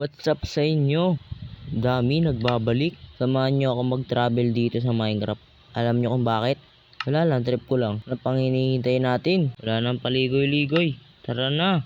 What's up sa inyo? Dami nagbabalik. Samahan nyo ako mag-travel dito sa Minecraft. Alam nyo kung bakit? Wala lang, trip ko lang. Ano pang hinihintay natin? Wala nang paligoy-ligoy. Tara na!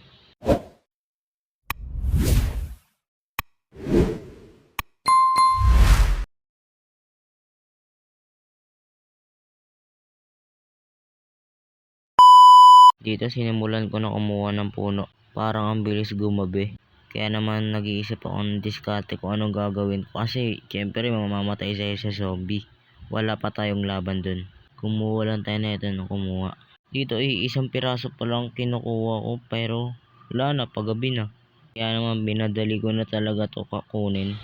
Dito sinimulan ko na kumuha ng puno. Parang ang bilis gumabi. Kaya naman nag-iisip ako ng diskarte kung anong gagawin ko. Kasi syempre mamamatay tayo sa zombie. Wala pa tayong laban dun. Kumuha lang tayo nito ng kumuha. Dito isang piraso pa lang kinukuha ko pero wala na, paggabi na. Kaya naman binadali ko na talaga to kunin.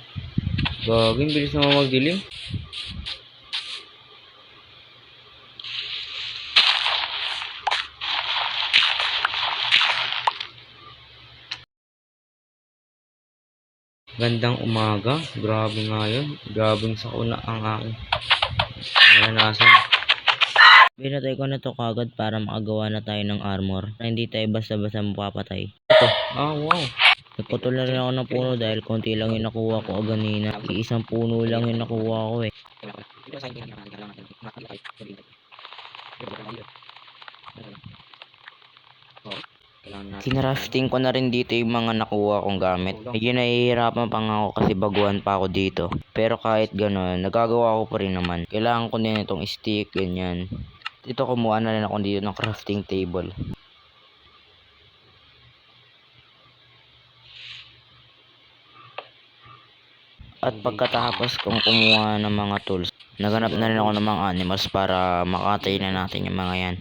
Gagawin, bilis naman magdilim. Gandang umaga, grabe nga yun. Grabing sakuna ang aking naranasan. Binatay ko na to kagad para makagawa na tayo ng armor na hindi tayo basta-basta mapapatay. Ito, wow. Nagputol na rin ako ng puno dahil konti lang yung nakuha ko kanina. Isang puno lang yung nakuha ko eh. Kinrafting ko na rin dito yung mga nakuha kong gamit. Medyo nahihirapan pa nga ako kasi baguhan pa ako dito. Pero kahit gano'n, nagagawa ko pa rin naman. Kailangan ko din itong stick, ganyan. Dito kumuha na rin ako dito ng crafting table. At pagkatapos kong kumuha ng mga tools, naganap na rin ako ng mga animals para makatay na natin yung mga yan.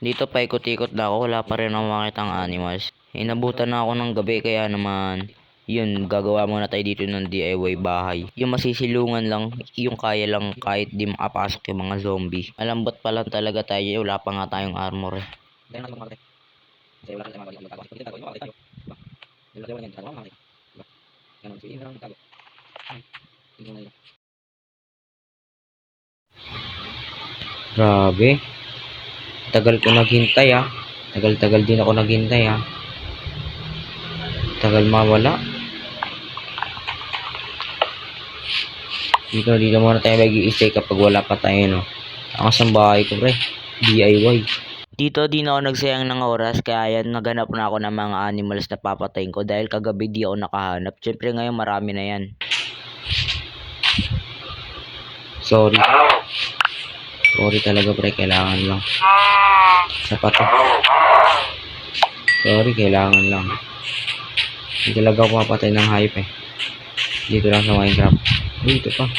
Dito pa ikot-ikot na ako, wala pa rin ako makitang animals. Inabutan na ako ng gabi kaya naman, yun, gagawa muna tayo dito ng DIY bahay. Yung masisilungan lang, yung kaya lang kahit di makapasok yung mga zombie. Malambot pa lang talaga tayo, wala pa nga tayong armor eh. Grabe. Tagal ko naghintay ah. Tagal-tagal din ako naghintay ah. Tagal mawala. Dito muna tayo mag-i-stay kapag wala pa tayo no. Ang asang bahay ko pre. DIY. Dito din ako nagsayang ng oras kaya yan naganap na ako ng mga animals na papatayin ko dahil kagabi di ako nakahanap. Siyempre ngayon marami na yan. Sorry talaga pre, kailangan lang. Sapat to. Sorry, kailangan lang. Hindi talaga ako mapatay ng hype eh. Dito lang sa Minecraft. Dito pa.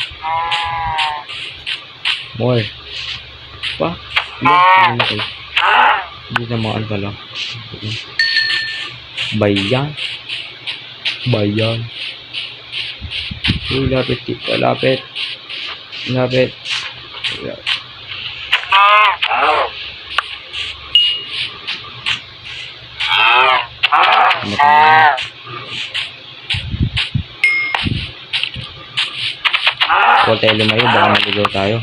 More. Pa? Hindi naman pala. Bayan. Uy, lapit. Huwag tayo lumayo, baka maligaw tayo.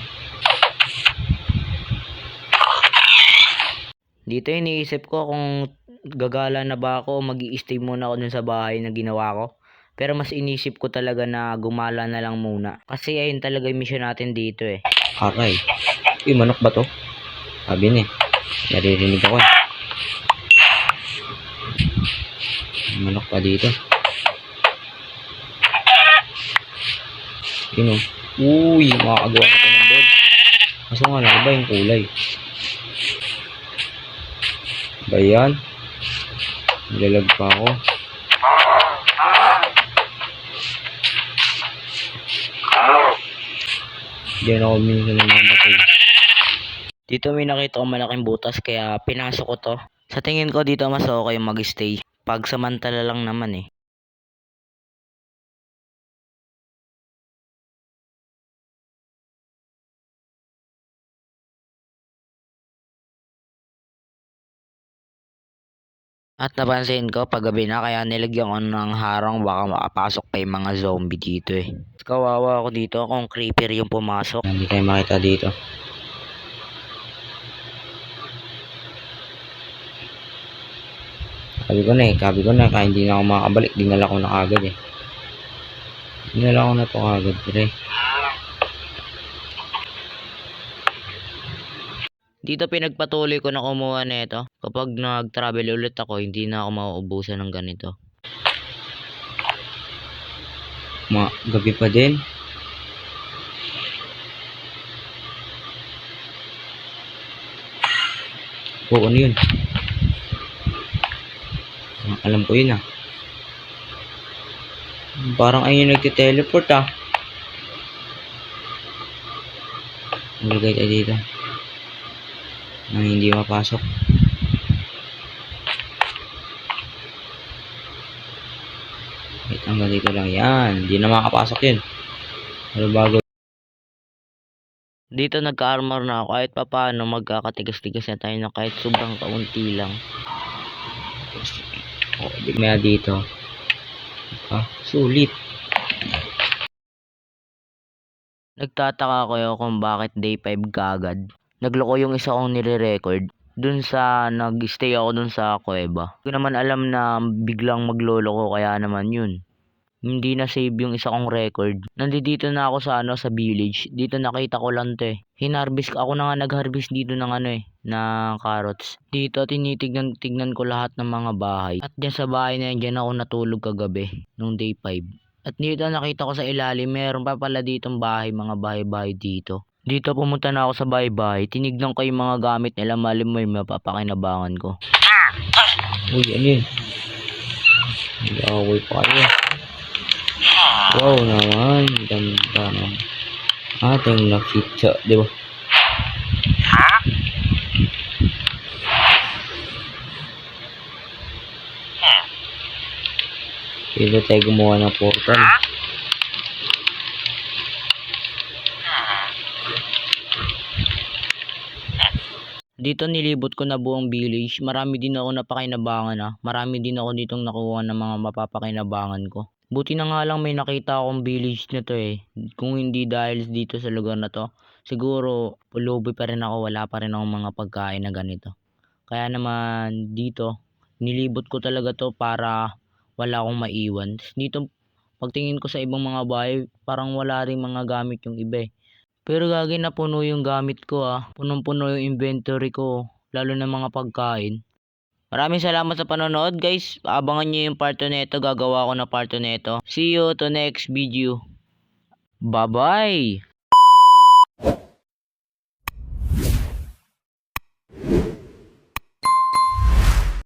Dito iniisip ko kung gagala na ba ako o mag-i-stay muna ako dun sa bahay na ginawa ko. Pero mas inisip ko talaga na gumala na lang muna. Kasi ayun talaga yung mission natin dito eh. Okay. Uy, manok ba to? Sabi niya. Naririnig ako eh. Manok pa dito. Yun o. Uy, makakagawa na ito ng bed. Kaso nga lang, iba yung kulay. Ba yan? Nilalag pa ako. Hindi na ako minsan namamatay. Dito may nakita ko malaking butas kaya pinasok ko to. Sa tingin ko dito mas okay mag-stay. Pag samantala lang naman eh. At napansin ko paggabi na kaya nilagyan ko ng harang baka makapasok pa yung mga zombie dito eh. Kawawa ako dito kung creeper yung pumasok. Hindi tayo makita dito. Sabi ko na kaya hindi na ako makakabalik, dinala ko na agad eh. Dinala ko na to kagad, pre. Dito pinagpatuloy ko na kumuha nito. Kapag nag-travel ulit ako, hindi na ako mauubusan ng ganito. Gabi pa din. Oo, ano yun? Alam ko yun ah. Parang ayun nagte-teleport ah. Nalagay tayo dito. Nang hindi mapasok. Wait, hanggang dito lang. Yan. Hindi na makapasok yun. Pero bago. Dito nagka-armor na ako. Kahit pa paano magkakatigas-tigas na tayo na kahit sobrang kaunti lang. O, di maya dito. Sulit. Nagtataka ko kung bakit day 5 kagad. Nagloko yung isa kong nire-record. Dun sa nag-stay ako dun sa kuweba. Hindi ko naman alam na biglang magloloko kaya naman yun. Hindi na save yung isa kong record. Nandito na ako sa sa village. Dito nakita ko lang 'to eh. Hinarvest ako na nga nag-harvest dito ng ng carrots. Dito tignan ko lahat ng mga bahay. At diyan sa bahay na yan, diyan ako natulog kagabi nung day 5. At dito nakita ko sa ilalim, meron pa pala ditong bahay, mga bahay-bahay dito. Dito pumunta na ako sa bahay-bahay. Tinignan ko yung mga gamit nila, malim mo yung mapapakinabangan ko. Uy, ano yun? Nag-away pa kayo. Wow naman, ganda ng ating nakita, di ba? Dito tayo gumawa ng portal. Dito nilibot ko na buong village. Marami din ako napakinabangan Marami din ako ditong nakuha ng mga mapapakinabangan ko. Buti na nga lang may nakita akong village na to eh. Kung hindi dahil dito sa lugar na to, siguro pulubi pa rin ako, wala pa rin akong mga pagkain na ganito. Kaya naman dito, nilibot ko talaga to para wala akong maiwan. Dito, pagtingin ko sa ibang mga bahay, parang wala rin mga gamit yung iba eh. Pero gagi napuno yung gamit ko Punong-puno yung inventory ko, lalo na mga pagkain. Maraming salamat sa panonood guys. Abangan nyo yung part 2 nito. Gagawa ko na part 2 nito. See you to next video. Bye-bye!